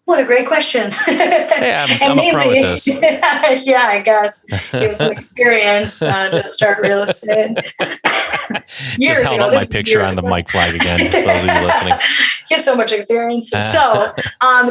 What a great question. Hey, I'm a pro at this. Yeah, I guess. You have some experience to start real estate. Just held up my picture on the mic flag again, for those of you listening. He has so much experience. So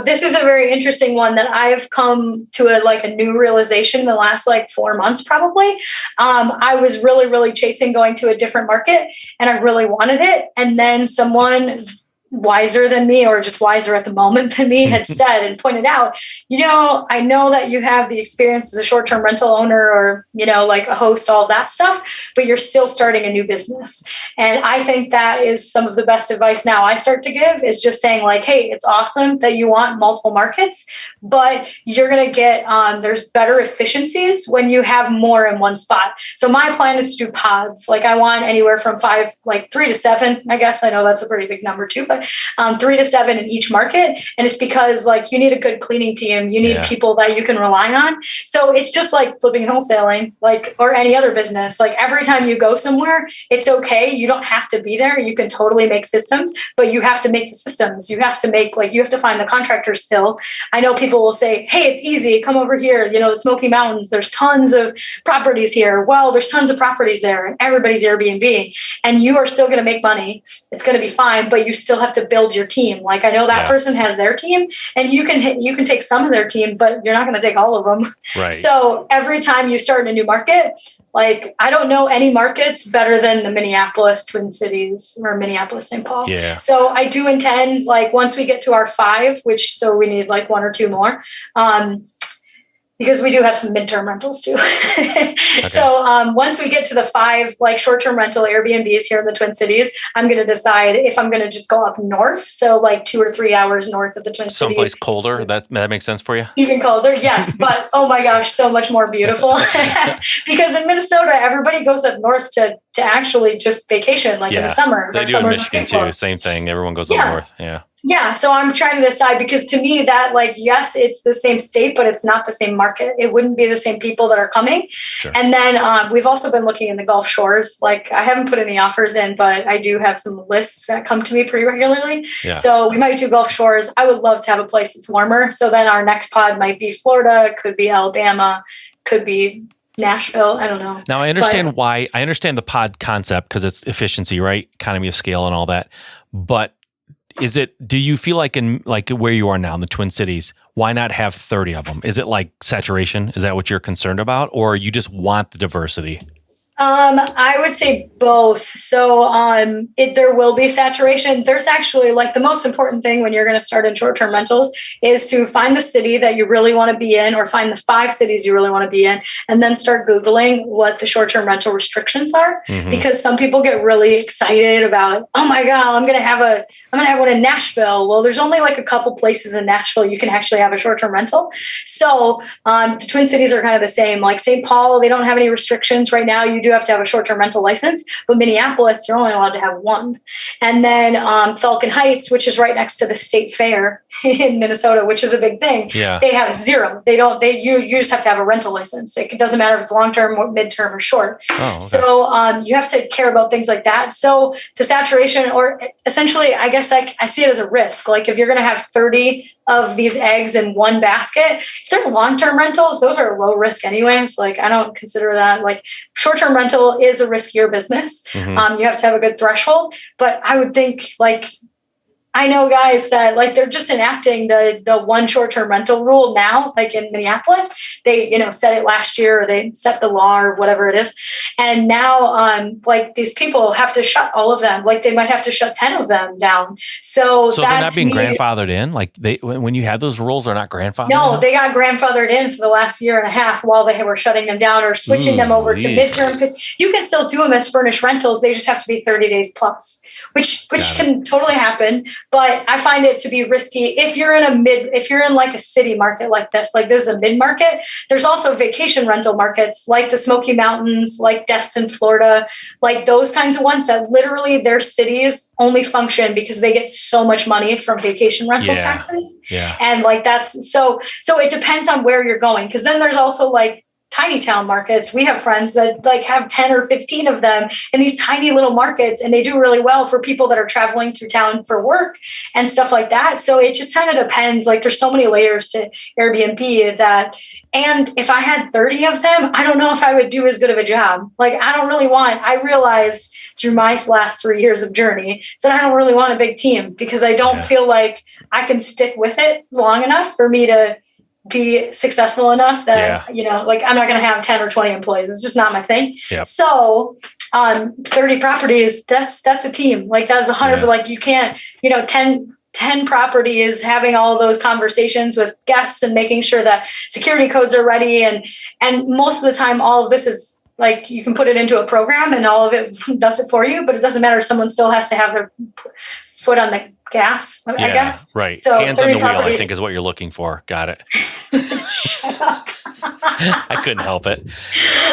this is a very interesting one that I've come to a new realization in the last 4 months, probably. I was really, really chasing going to a different market, and I really wanted it. And then someone wiser than me, or just wiser at the moment than me, had said and pointed out, I know that you have the experience as a short-term rental owner or, like a host, all that stuff, but you're still starting a new business. And I think that is some of the best advice now I start to give, is just saying hey, it's awesome that you want multiple markets, but you're going to get, there's better efficiencies when you have more in one spot. So my plan is to do pods. I want anywhere from 3 to 7, I guess. I know that's a pretty big number too, but 3 to 7 in each market. And it's because you need a good cleaning team. You need people that you can rely on. So it's just like flipping and wholesaling, or any other business. Every time you go somewhere, it's okay. You don't have to be there. You can totally make systems, but you have to make the systems. You have to make, you have to find the contractors still. I know people will say, hey, it's easy. Come over here. The Smoky Mountains, there's tons of properties here. Well, there's tons of properties there, and everybody's Airbnb, and you are still going to make money. It's going to be fine, but you still have have to build your team. Like I know that person has their team, and you can take some of their team, but you're not going to take all of them. Right. So every time you start in a new market, like I don't know any markets better than the Minneapolis Twin Cities or Minneapolis St. Paul. Yeah. So I do intend, like once we get to our 5, which so we need like 1 or 2 more, because we do have some midterm rentals too. Okay. So once we get to the 5 like short-term rental Airbnbs here in the Twin Cities, I'm going to decide if I'm going to just go up north. So like 2 or 3 hours north of the Twin Cities. Someplace colder. That makes sense for you? Even colder. Yes. But oh my gosh, so much more beautiful. Because in Minnesota, everybody goes up north to actually just vacation like in the summer. They do in Michigan too. Same thing. Everyone goes up north. Yeah. Yeah. So I'm trying to decide, because to me that like, yes, it's the same state, but it's not the same market. It wouldn't be the same people that are coming. Sure. And then we've also been looking in the Gulf Shores. Like I haven't put any offers in, but I do have some lists that come to me pretty regularly. Yeah. So we might do Gulf Shores. I would love to have a place that's warmer. So then our next pod might be Florida, could be Alabama, could be Nashville. I don't know. Now I understand why. I understand the pod concept because it's efficiency, right? Economy of scale and all that. But do you feel like in like where you are now in the Twin Cities, why not have 30 of them? Is it like saturation? Is that what you're concerned about? Or you just want the diversity? I would say both. So there will be saturation. There's actually like the most important thing when you're going to start in short-term rentals is to find the city that you really want to be in, or find the 5 cities you really want to be in, and then start Googling what the short-term rental restrictions are. Mm-hmm. Because some people get really excited about, oh my God, I'm going to have one in Nashville. Well, there's only like a couple places in Nashville you can actually have a short-term rental. So the Twin Cities are kind of the same. Like St. Paul, they don't have any restrictions right now. You do have to have a short-term rental license, but Minneapolis, you're only allowed to have 1. And then Falcon Heights, which is right next to the state fair in Minnesota, which is a big thing. Yeah. They have 0. You just have to have a rental license. It doesn't matter if it's long-term or mid-term or short. Oh, okay. So you have to care about things like that. So the saturation, or essentially, I guess I see it as a risk. Like if you're going to have 30 of these eggs in one basket, if they're long-term rentals, those are low risk anyways. Like I don't consider that. Like short-term rental is a riskier business. Mm-hmm. You have to have a good threshold, but I would think like, I know guys that like they're just enacting the 1 short-term rental rule now, like in Minneapolis. They, set it last year, or they set the law or whatever it is. And now like these people have to shut all of them. Like they might have to shut 10 of them down. So they're not being grandfathered in? Like when you had those rules, they're not grandfathered in? No, they got grandfathered in for the last year and a half while they were shutting them down or switching them over to midterm, because you can still do them as furnished rentals. They just have to be 30 days plus, which can totally happen. But I find it to be risky if you're in like a city market like this is a mid market. There's also vacation rental markets like the Smoky Mountains, like Destin, Florida, like those kinds of ones that literally their cities only function because they get so much money from vacation rental taxes. Yeah. And like that's so it depends on where you're going. Cause then there's also like tiny town markets. We have friends that like have 10 or 15 of them in these tiny little markets, and they do really well for people that are traveling through town for work and stuff like that. So it just kind of depends. Like there's so many layers to Airbnb that, and if I had 30 of them, I don't know if I would do as good of a job. Like I realized through my last 3 years of journey that I don't really want a big team, because I don't feel like I can stick with it long enough for me to be successful enough that, like I'm not going to have 10 or 20 employees. It's just not my thing. Yep. So 30 properties, that's a team. Like that's 100, like you can't, 10 properties, having all those conversations with guests and making sure that security codes are ready. And most of the time, all of this is like, you can put it into a program and all of it does it for you, but it doesn't matter. Someone still has to have their foot on the gas, I guess. Right. So hands on the wheel, I think, is what you're looking for. Got it. Shut up. I couldn't help it.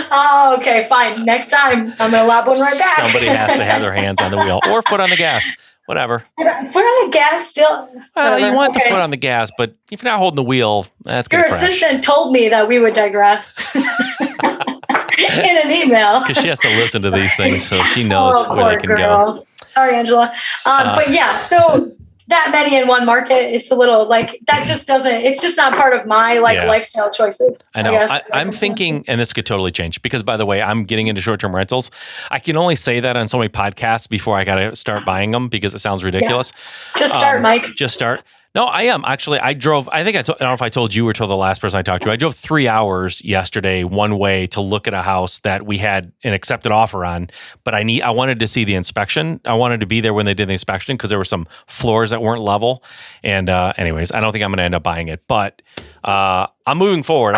Oh, okay, fine. Next time, I'm going to lob one right back. Somebody has to have their hands on the wheel or foot on the gas. Whatever. Foot on the gas still. You want the foot on the gas, but if you're not holding the wheel, that's going to crash. Your assistant told me that we would digress. In an email. Because she has to listen to these things, so she knows where they can go. Sorry, Angela. But yeah, so that many in one market is a little like, that just doesn't, it's just not part of my lifestyle choices. I know. I'm thinking, and this could totally change because, by the way, I'm getting into short-term rentals. I can only say that on so many podcasts before I got to start buying them because it sounds ridiculous. Yeah. Just start, Mike. Just start. No, I am. Actually, I drove, I don't know if I told you or told the last person I talked to, I drove 3 hours yesterday one way to look at a house that we had an accepted offer on, but I wanted to see the inspection. I wanted to be there when they did the inspection because there were some floors that weren't level. And anyways, I don't think I'm going to end up buying it, but I'm moving forward.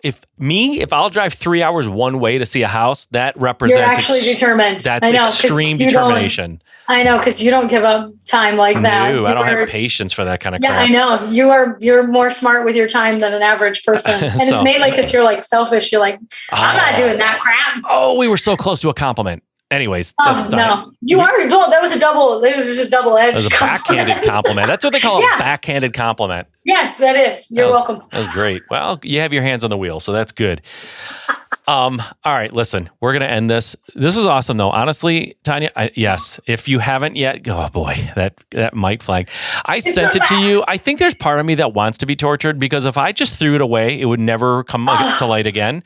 If I'll drive 3 hours one way to see a house, that represents you're actually determined. That's extreme determination. I know, because you don't give up time like that. No, I don't have patience for that kind of crap. Yeah, I know. You're more smart with your time than an average person. And it's made like this, you're like selfish. You're like, I'm not doing that crap. Oh, we were so close to a compliment. Anyways, that's no. You are. That was a double. It was just a double edged. It was a backhanded compliment. That's what they call a backhanded compliment. Yes, that is. You're welcome. That was great. Well, you have your hands on the wheel, so that's good. All right, listen, we're going to end this. This was awesome, though. Honestly, Tanya, yes, if you haven't yet, oh boy, that mic flag. I sent it to you. I think there's part of me that wants to be tortured because if I just threw it away, it would never come to light again.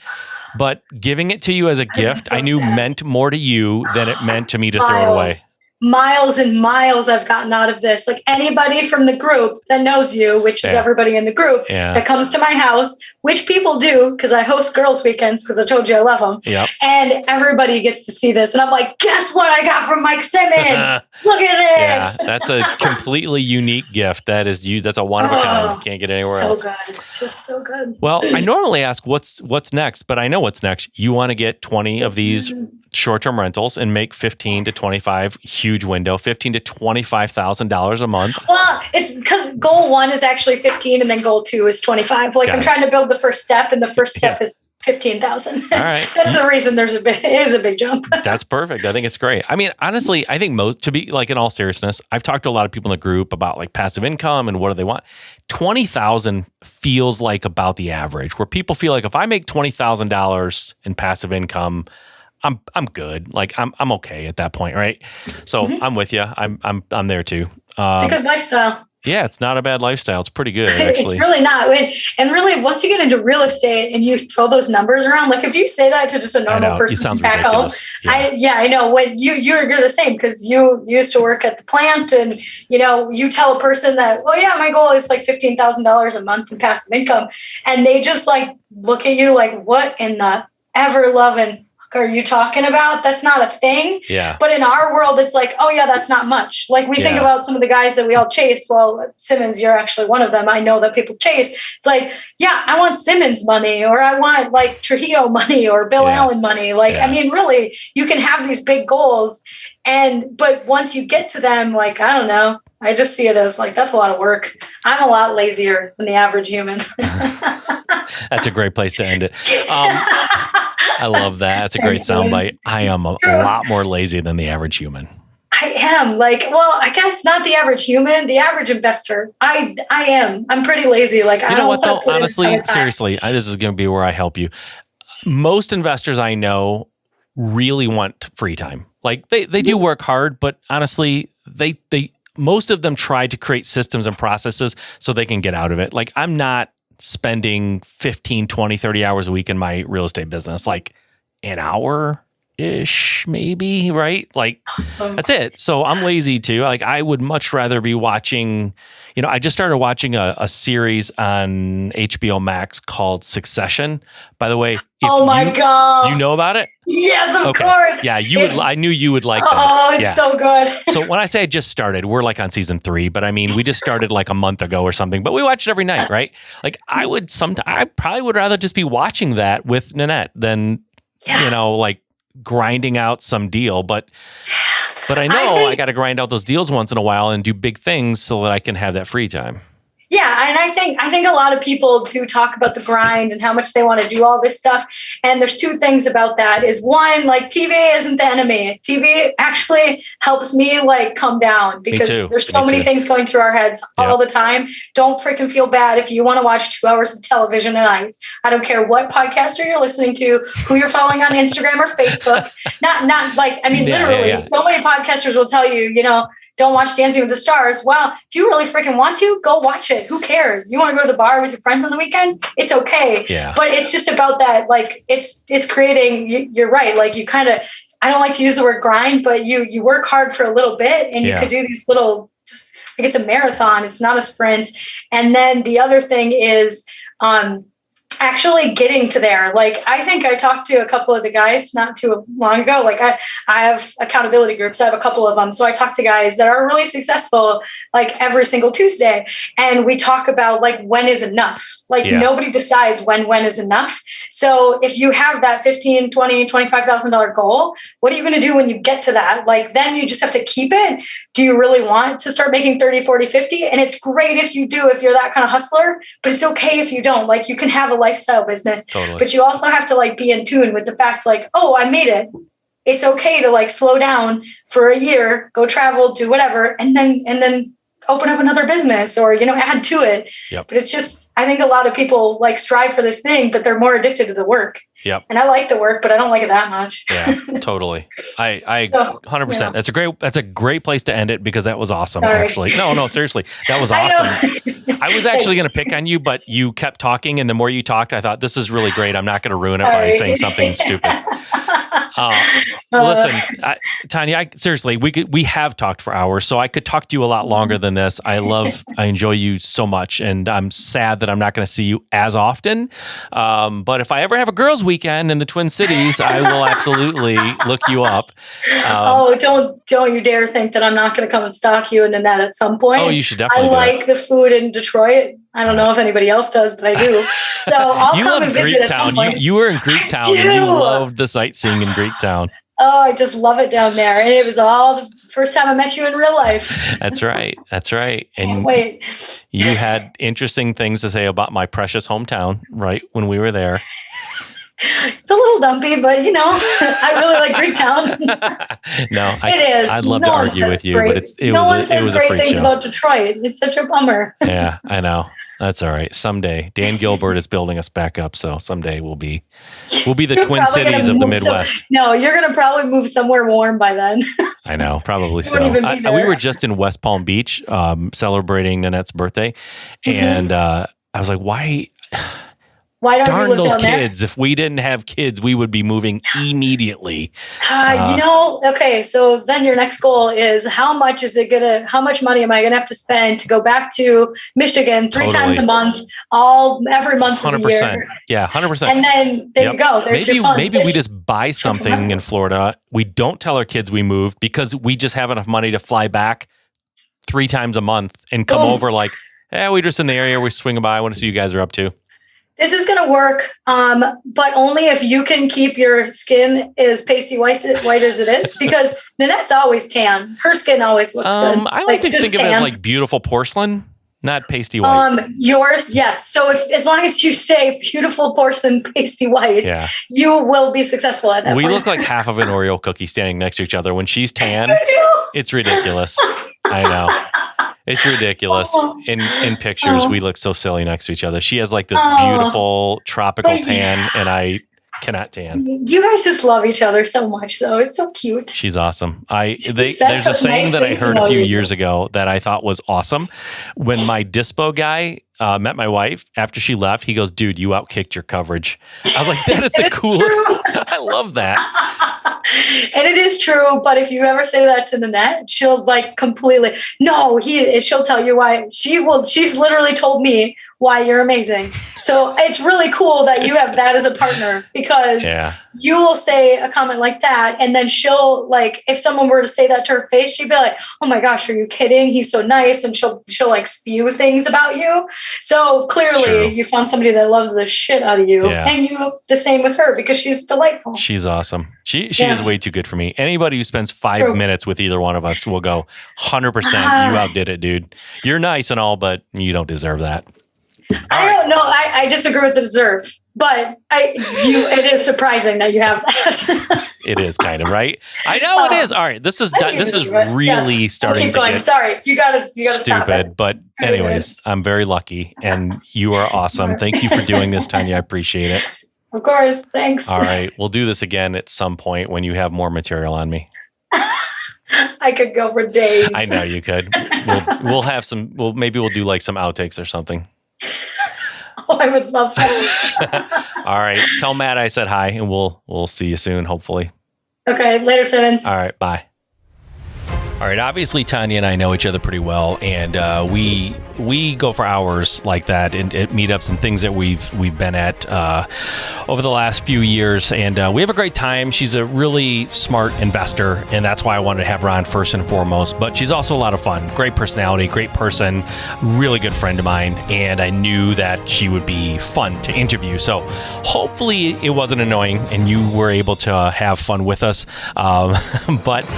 But giving it to you as a gift, I knew meant more to you than it meant to me to throw it away. Miles and miles I've gotten out of this. Like anybody from the group that knows you, which is everybody in the group that comes to my house, which people do because I host girls' weekends because I told you I love them. Yep. And everybody gets to see this. And I'm like, guess what I got from Mike Simmons? Look at this. Yeah, that's a completely unique gift. That is you. That's a one of a kind. You can't get anywhere else. So good. Just so good. Well, I normally ask what's next, but I know what's next. You want to get 20 of these short-term rentals and make 15 to 25, huge window, $15,000 to $25,000 a month. Well, it's because goal 1 is actually 15 and then goal 2 is 25. Like I'm trying to build the first step and the first step is 15,000. All right. That's the reason it is a big jump. That's perfect. I think it's great. I mean, honestly, I think to be like in all seriousness, I've talked to a lot of people in the group about like passive income and what do they want. 20,000 feels like about the average where people feel like if I make $20,000 in passive income, I'm good. Like I'm okay at that point, right? So I'm with you. I'm there too. It's a good lifestyle. Yeah, it's not a bad lifestyle. It's pretty good, actually. It's really not. And really, once you get into real estate and you throw those numbers around, like if you say that to just a normal person back home, I know. When you're the same because you used to work at the plant, and you tell a person that, well, yeah, my goal is like $15,000 a month in passive income, and they just like look at you like, what in the ever loving are you talking about? That's not a thing. Yeah. But in our world, it's like, oh yeah, that's not much. Like we think about some of the guys that we all chase. Well, Simmons, you're actually one of them. I know that people chase. It's like, yeah, I want Simmons money, or I want like Trujillo money or Bill Allen money. Like, I mean, really, you can have these big goals. But once you get to them, like, I don't know, I just see it as like, that's a lot of work. I'm a lot lazier than the average human. That's a great place to end it. I love that. That's a great soundbite. I am a lot more lazy than the average human. I am I guess not the average human, the average investor. I am. I'm pretty lazy. Like, I don't know what though, honestly, seriously, this is going to be where I help you. Most investors I know really want free time. Like they do work hard, but honestly, most of them try to create systems and processes so they can get out of it. Like I'm not spending 15, 20, 30 hours a week in my real estate business, like an hour-ish, maybe, right? Like that's it. So I'm lazy too. Like I would much rather be watching, I just started watching a series on HBO Max called Succession. By the way, oh my God. You know about it? Yes, of course. Yeah, I knew you would like that. Oh, it's so good. So when I say I just started, we're like on season 3, but I mean, we just started like a month ago or something, but we watch it every night, right? Like I probably would rather just be watching that with Nanette than, like grinding out some deal. But I know I got to grind out those deals once in a while and do big things so that I can have that free time. Yeah, and I think a lot of people do talk about the grind and how much they want to do all this stuff. And there's 2 things about that. Is one, like TV isn't the enemy. TV actually helps me like come down because there's so many things going through our heads all the time. Don't freaking feel bad if you want to watch 2 hours of television a night. I don't care what podcaster you're listening to, who you're following on Instagram or Facebook. Not like, I mean, literally, so many podcasters will tell you, don't watch Dancing with the Stars. Well, if you really freaking want to, go watch it. Who cares? You want to go to the bar with your friends on the weekends? It's okay. Yeah. But it's just about that. Like it's creating, you're right. Like you kind of, I don't like to use the word grind, but you work hard for a little bit and you could do these little, just like it's a marathon. It's not a sprint. And then the other thing is, actually getting to there. Like, I think I talked to a couple of the guys not too long ago. Like I have accountability groups. I have a couple of them. So I talk to guys that are really successful, like every single Tuesday. And we talk about like, when is enough? Like nobody decides when is enough. So if you have that $15,000, $20,000, $25,000 goal, what are you going to do when you get to that? Like, then you just have to keep it. Do you really want to start making 30, 40, 50? And it's great if you do, if you're that kind of hustler, but it's okay if you don't. Like, you can have a lifestyle business, but you also have to like be in tune with the fact like, oh, I made it. It's okay to like slow down for a year, go travel, do whatever, and then open up another business or, add to it. Yep. But it's just, I think a lot of people like strive for this thing, but they're more addicted to the work. Yep. And I like the work, but I don't like it that much. Yeah, totally. I 100%. That's a great place to end it because that was awesome. Sorry. Actually. No, seriously. That was awesome. I was actually going to pick on you, but you kept talking. And the more you talked, I thought this is really great. I'm not going to ruin it by saying something stupid. Listen, Tanya, seriously, we have talked for hours, so I could talk to you a lot longer than this. I enjoy you so much, and I'm sad that I'm not going to see you as often. But if I ever have a girls' weekend in the Twin Cities, I will absolutely look you up. Don't you dare think that I'm not going to come and stalk you in Nanette at some point. Oh, you should definitely. I like the food in Detroit. I don't know if anybody else does, but I do. So I'll come and visit at some point. You were in Greektown and you loved the sightseeing in Greektown. Oh, I just love it down there. And it was all the first time I met you in real life. That's right. And wait. You had interesting things to say about my precious hometown, right, when we were there. It's a little dumpy, but I really like Greektown. No, it is. I'd love to argue with you, but it was a freak things show. About Detroit. It's such a bummer. Yeah, I know. That's all right. Someday, Dan Gilbert is building us back up, so someday we'll be the Twin Cities of the Midwest. No, you're going to probably move somewhere warm by then. I know, probably so. We were just in West Palm Beach celebrating Nanette's birthday, and I was like, why don't darn you live those down kids. There? If we didn't have kids, we would be moving immediately. Okay. So then your next goal is how much money am I going to have to spend to go back to Michigan three times a month, every month 100%. Of the year? Yeah, 100%. And then there you go. There's your fun. Maybe we just buy something in Florida. We don't tell our kids we moved because we just have enough money to fly back 3 times a month and come over like, we're just in the area. We're swinging by. I want to see what you guys are up to. This is going to work, but only if you can keep your skin as pasty white as it is, because Nanette's always tan. Her skin always looks good. I like to think of it as like beautiful porcelain, not pasty white. Yours, yes. So as long as you stay beautiful porcelain pasty white, you will be successful at that point. We look like half of an Oreo cookie standing next to each other. When she's tan, it's ridiculous. I know. It's ridiculous. In pictures, we look so silly next to each other. She has like this beautiful tropical tan, and I cannot tan. You guys just love each other so much, though. It's so cute. She's awesome. There's a saying that I heard a few years ago that I thought was awesome. When my dispo guy met my wife, after she left, he goes, "Dude, you outkicked your coverage." I was like, that is the coolest. I love that. And it is true, but if you ever say that to Nanette, she'll like completely, she'll tell you why. She's literally told me why you're amazing. So it's really cool that you have that as a partner, because you will say a comment like that, and then she'll like, if someone were to say that to her face, she'd be like, "Oh my gosh, are you kidding? He's so nice." And she'll like spew things about you. So clearly you found somebody that loves the shit out of you, and you the same with her, because she's delightful. She's awesome. She is way too good for me. Anybody who spends 5 minutes with either one of us will go 100%. You outdid it, dude. You're nice and all, but you don't deserve that. I don't know. I disagree with the deserve, but it is surprising that you have that. It is kind of, right? I know it is. All right. This is really starting to get Sorry. You got to stupid. But anyways, I'm very lucky, and you are awesome. Thank you for doing this, Tanya. I appreciate it. Of course. Thanks. All right. We'll do this again at some point when you have more material on me. I I could go for days. I know you could. We'll have some. Maybe we'll do like some outtakes or something. Oh, I would love that. All right. Tell Matt I said hi, and we'll see you soon, hopefully. Okay. Later, Simmons. All right. Bye. All right. Obviously, Tanya and I know each other pretty well, and we go for hours like that at meetups and things that we've been at over the last few years, and we have a great time. She's a really smart investor, and that's why I wanted to have her on first and foremost. But she's also a lot of fun, great personality, great person, really good friend of mine, and I knew that she would be fun to interview. So hopefully it wasn't annoying, and you were able to have fun with us. But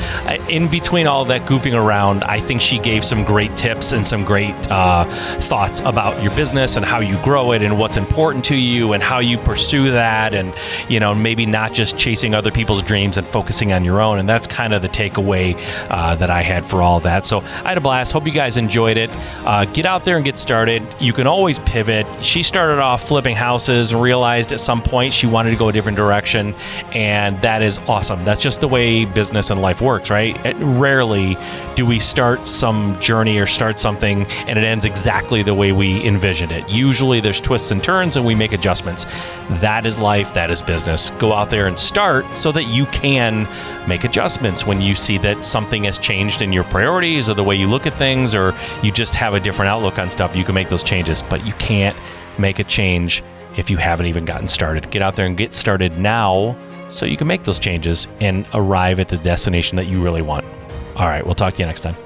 in between all that goofing around, I think she gave some great tips and some great thoughts about your business and how you grow it and what's important to you and how you pursue that, and maybe not just chasing other people's dreams and focusing on your own. And that's kind of the takeaway that I had for all that. So I had a blast. Hope you guys enjoyed it. Get out there and get started. You can always pivot. She started off flipping houses and realized at some point she wanted to go a different direction, and that is awesome. That's just the way business and life works, right? Rarely do we start some journey or start something and it ends exactly the way we envisioned it. Usually there's twists and turns and we make adjustments. That is life. That is business. Go out there and start so that you can make adjustments when you see that something has changed in your priorities or the way you look at things, or you just have a different outlook on stuff. You can make those changes, but you can't make a change if you haven't even gotten started. Get out there and get started now so you can make those changes and arrive at the destination that you really want. All right, we'll talk to you next time.